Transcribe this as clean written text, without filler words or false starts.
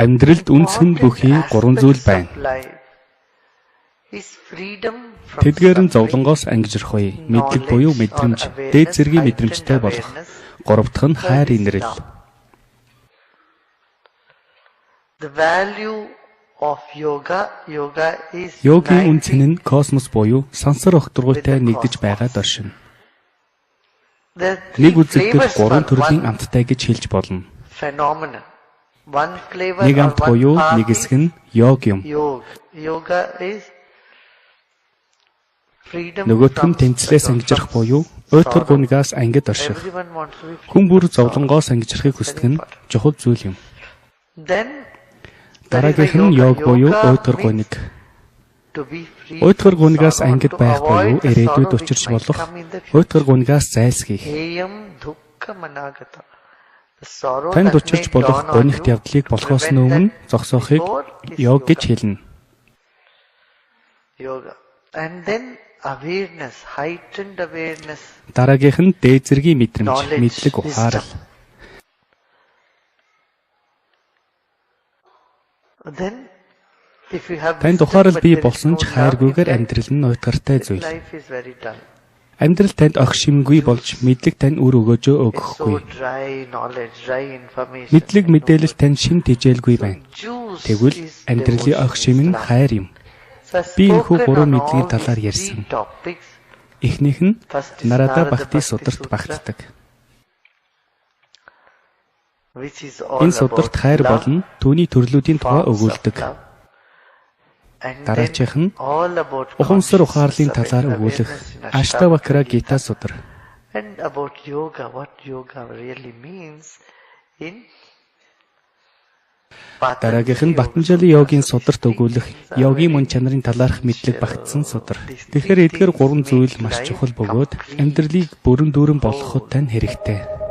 Амьдралд үнс нь бүхий гурван зүйл байна. Тэдгээр нь зовлонгоос ангижрах үе, мэдлэг буюу мэдрэмж, дээд зэргийн мэдрэмжтэй болох. Гурав дахь нь хайр инрэл. Йогийн үнцэн нь космос буюу сансар огторгуйтай нэгдэж байгаад оршино. Нэг үзэгдэл гурван төрлийн амттай гэж хэлж болно. Нэг амт буюу нэг хэсэг нь йог юм. Нөгөөх нь тэнцлээс ангижрах буюу уйтгар гунигаас ангид орших. Хүн бүр зовлонгоос ангижрахыг хүсдэг нь чухал зүйл юм. Дараагийнх нь йог буюу уйтгар гуниг. Уйтгар гунигаас ангид байх буюу ирээдүйд учирч болох уйтгар гунигаас зайлсхийх. Танд учирч болох гунигт явдлыг болохоос өмнө зогсоохыг йог гэж хэлнэ. Дараагийнх нь дээд зэргийн мэдрэмж, мэдлэг ухаарал. Танд ухаарал бий болсон ч хайргүйгээр амьдрал нь уйтгартай зүйл. Амьдрал танд огшимгүй болж мэдлэг тань үр өгөөжөө өгөхгүй. Мэдлэг мэдээлэл тань шин тэжээлгүй байна. Тэгвэл амьдралын огшим нь хайр юм. Би энэхүү гурван мэдлэгийн талаар ярьсан. Эхнийх нь Нарада Бхакти сударт багтдаг. Энэ сударт хайр болон түүний төрлүүдийн тухай өгүүлдэг. Дараачих нь ухамсар ухаарлын талаар өгүүлэх Аштавакра Гита судар. Дараагийнх нь Батанжали йогийн сударт өгүүлэх йогийн мөн чанарын талаарх мэдлэг багтсан судар. Тэгэхээр эдгээр гурван зүйл маш чухал бөгөөд амьдралыг бүрэн дүүрэн болгоход тань хэрэгтэй.